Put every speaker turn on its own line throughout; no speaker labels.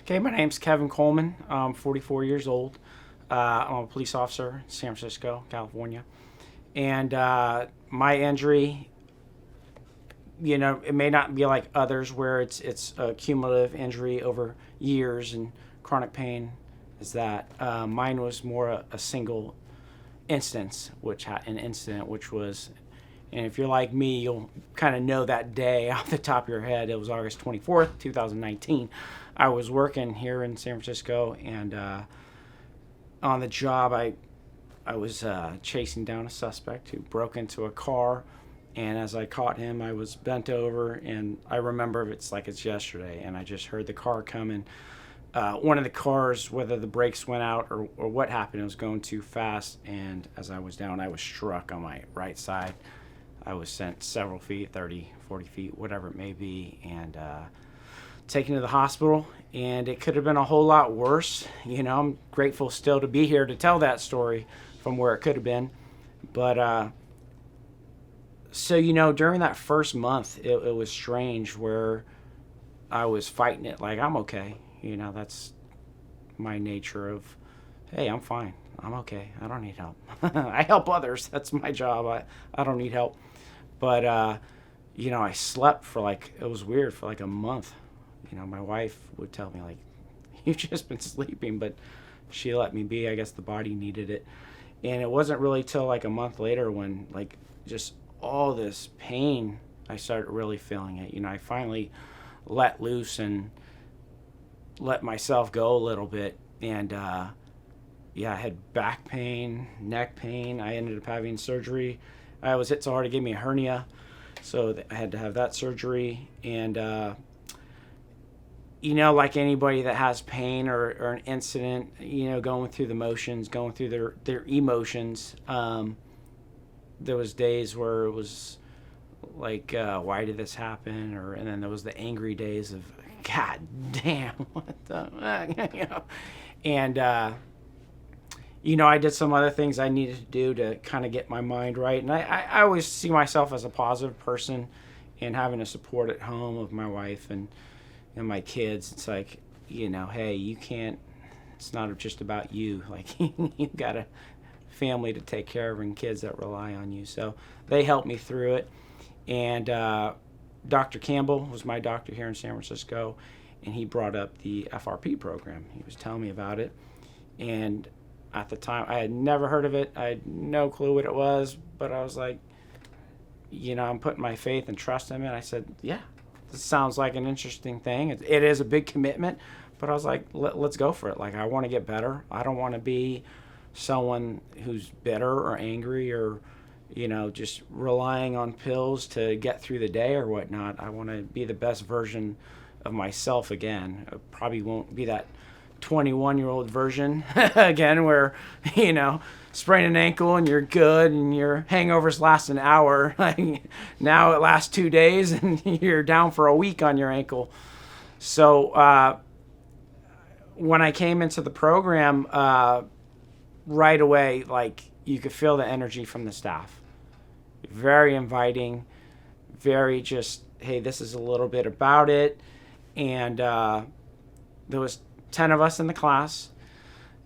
Okay, my name's Kevin Coleman. I'm 44 years old. I'm a police officer in San Francisco, California. And my injury, it may not be like others where it's a cumulative injury over years and chronic pain is that. Mine was more a single instance, an incident which was, and if you're like me, you'll kind of know that day off the top of your head. It was August 24th, 2019. I was working here in San Francisco, and on the job, I was chasing down a suspect who broke into a car, and as I caught him, I was bent over, and I remember it's like it's yesterday, and I just heard the car coming. One of the cars, whether the brakes went out or what happened, it was going too fast, and as I was down, I was struck on my right side. I was sent several feet, 30, 40 feet, whatever it may be, and taken to the hospital, and it could have been a whole lot worse. I'm grateful still to be here to tell that story from where it could have been. But so during that first month, it was strange where I was fighting it like I'm okay. That's my nature of, hey, I'm fine. I'm okay. I don't need help. I help others. That's my job. I don't need help. But, I slept it was weird, for like a month. My wife would tell me, like, you've just been sleeping, but she let me be. I guess the body needed it. And it wasn't really till like a month later when, like, just all this pain, I started really feeling it. I finally let loose and let myself go a little bit. And, I had back pain, neck pain. I ended up having surgery. I was hit so hard it gave me a hernia, so I had to have that surgery. And, like anybody that has pain or an incident, going through the motions, going through their emotions, there was days where it was like, why did this happen? And then there was the angry days of, God damn, what the, And, I did some other things I needed to do to kind of get my mind right. And I always see myself as a positive person, and having a support at home of my wife and my kids. It's like, hey, you can't, it's not just about you. Like, you've got a family to take care of and kids that rely on you. So they helped me through it. And Dr. Campbell was my doctor here in San Francisco, and he brought up the FRP program. He was telling me about it. And at the time, I had never heard of it. I had no clue what it was, but I was like, I'm putting my faith and trust in it. I said, yeah, this sounds like an interesting thing. It is a big commitment, but I was like, let's go for it. Like, I want to get better. I don't want to be someone who's bitter or angry or, just relying on pills to get through the day or whatnot. I want to be the best version of myself again. I probably won't be that 21-year-old version again where, sprain an ankle and you're good and your hangovers last an hour. Now it lasts 2 days and you're down for a week on your ankle. So when I came into the program, right away, like, you could feel the energy from the staff. Very inviting, very just, hey, this is a little bit about it. And there was 10 of us in the class.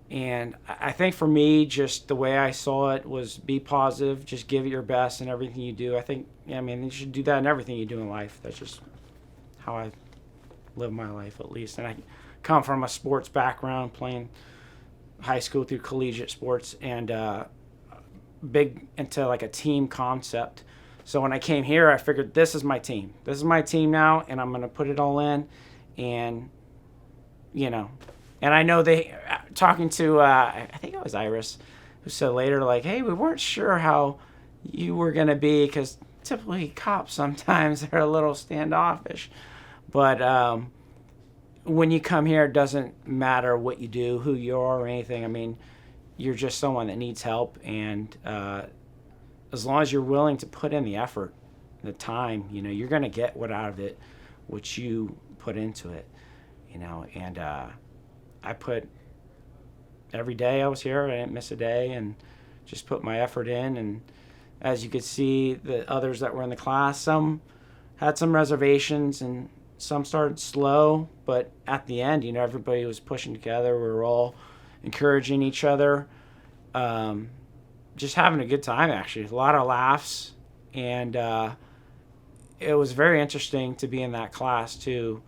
And I think for me, just the way I saw it was be positive, just give it your best in everything you do. You should do that in everything you do in life. That's just how I live my life, at least. And I come from a sports background, playing high school through collegiate sports, and big into like a team concept. So when I came here, I figured this is my team. This is my team now, and I'm going to put it all in. And, and I know talking to, I think it was Iris, who said later, like, hey, we weren't sure how you were going to be, because typically cops sometimes are a little standoffish. But when you come here, it doesn't matter what you do, who you are, or anything. You're just someone that needs help. And as long as you're willing to put in the effort, the time, you're going to get what out of it, what you put into it, and I put every day I was here, I didn't miss a day, and just put my effort in. And as you could see, the others that were in the class, some had some reservations, and some started slow, but at the end, everybody was pushing together. We were all encouraging each other, just having a good time, actually. A lot of laughs, and it was very interesting to be in that class, too.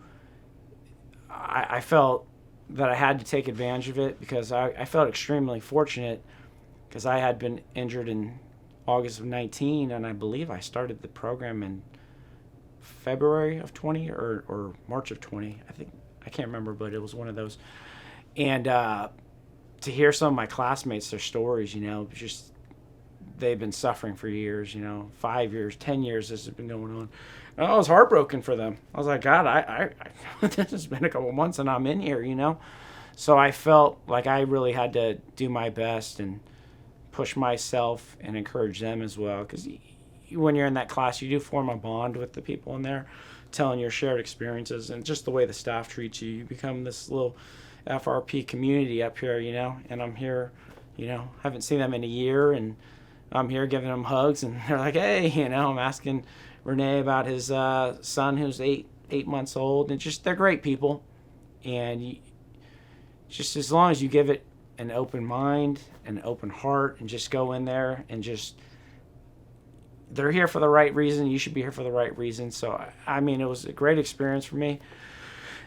I felt that I had to take advantage of it because I felt extremely fortunate because I had been injured in August of 19, and I believe I started the program in February of 20 or March of 20. I can't remember, but it was one of those. And to hear some of my classmates, their stories, just they've been suffering for years, 5 years, 10 years this has been going on. And I was heartbroken for them. I was like, God, I this has been a couple months and I'm in here. So I felt like I really had to do my best and push myself and encourage them as well. Because when you're in that class, you do form a bond with the people in there, telling your shared experiences and just the way the staff treats you. You become this little FRP community up here, and I'm here, haven't seen them in a year, and I'm here giving them hugs, and they're like, hey, I'm asking Renee about his son who's eight months old, and just they're great people, and just as long as you give it an open mind, an open heart, and just go in there and just, they're here for the right reason. You should be here for the right reason. So, I mean, it was a great experience for me.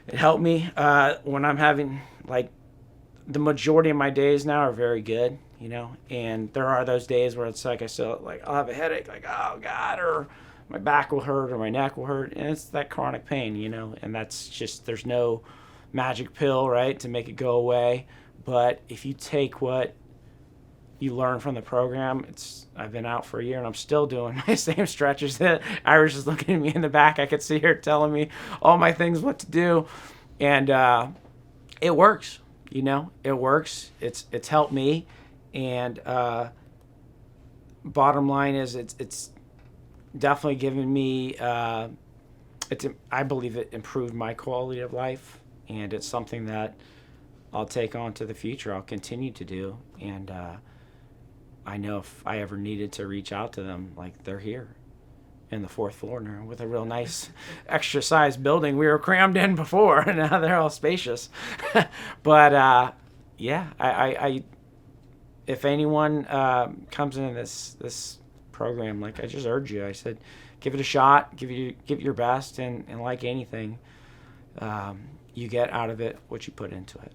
It helped me when I'm having, like, the majority of my days now are very good, and there are those days where it's like I'll have a headache, like, oh, God, or my back will hurt or my neck will hurt, and it's that chronic pain, and that's just, there's no magic pill, right, to make it go away. But if you take what you learn from the program, I've been out for a year and I'm still doing my same stretches. That Irish is looking at me in the back. I could see her telling me all my things, what to do, and it works. It works. It's helped me, and bottom line is it's definitely given me. I believe it improved my quality of life, and it's something that I'll take on to the future. I'll continue to do, and I know if I ever needed to reach out to them, like, they're here in the fourth floor now with a real nice extra size building. We were crammed in before, and now they're all spacious. But yeah, I if anyone comes into this program, like, I just urge you, I said, give it a shot, give it your best, and like anything, you get out of it what you put into it.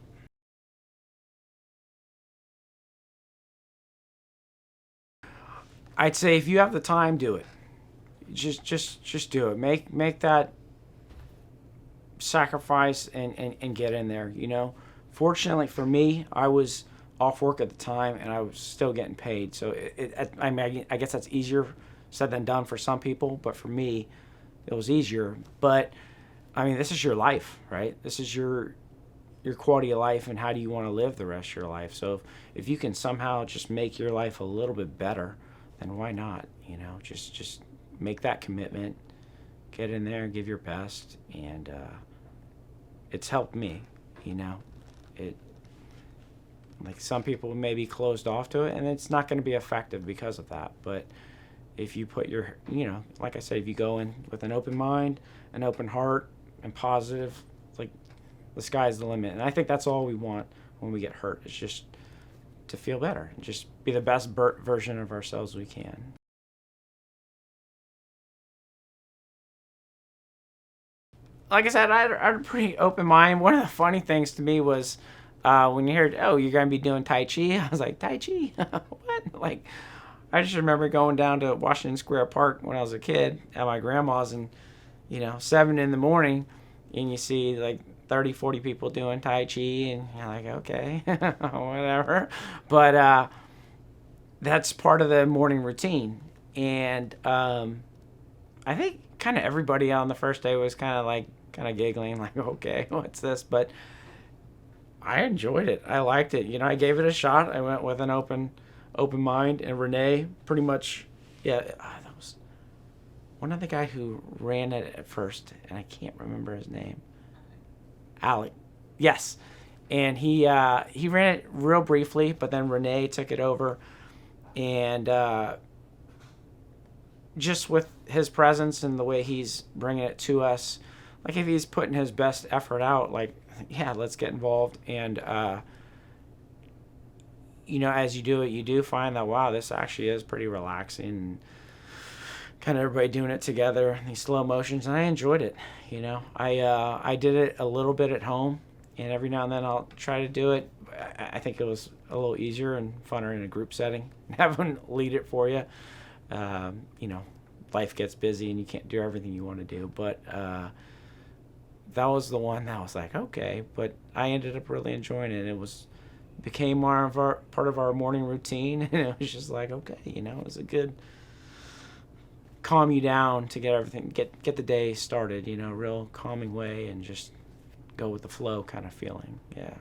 I'd say if you have the time, do it. Just do it. Make that sacrifice and get in there. Fortunately for me, I was off work at the time and I was still getting paid. So I guess that's easier said than done for some people, but for me, it was easier. But I mean, this is your life, right? This is your quality of life, and how do you want to live the rest of your life? So if you can somehow just make your life a little bit better, then why not? Just make that commitment, get in there and give your best. And it's helped me. It, like, some people may be closed off to it, and it's not going to be effective because of that. But if you put your, like I said, if you go in with an open mind, an open heart, and positive, like, the sky's the limit. And I think that's all we want when we get hurt, is just to feel better and just be the best version of ourselves we can. Like I said, I had a pretty open mind. One of the funny things to me was when you heard, oh, you're going to be doing Tai Chi. I was like, Tai Chi? What? Like, I just remember going down to Washington Square Park when I was a kid at my grandma's, and 7 in the morning, and you see like 30, 40 people doing Tai Chi, and you're like, okay, whatever. But that's part of the morning routine. And I think kind of everybody on the first day was kind of giggling, like, okay, what's this? But I enjoyed it. I liked it. I gave it a shot. I went with an open mind, and Renee pretty much, yeah, that was one of the guy who ran it at first, and I can't remember his name. Alec, yes, and he ran it real briefly, but then Renee took it over, and just with his presence and the way he's bringing it to us, like if he's putting his best effort out, like, yeah, let's get involved. And as you do it, you do find that, wow, this actually is pretty relaxing. Kind of everybody doing it together, these slow motions, and I enjoyed it. I did it a little bit at home, and every now and then I'll try to do it. I think it was a little easier and funner in a group setting, having lead it for you. Life gets busy and you can't do everything you want to do, but that was the one that was like, okay. But I ended up really enjoying it. It became more of part of our morning routine, and it was just like, okay, it was a good calm you down to get everything, get the day started, real calming way, and just go with the flow kind of feeling. Yeah.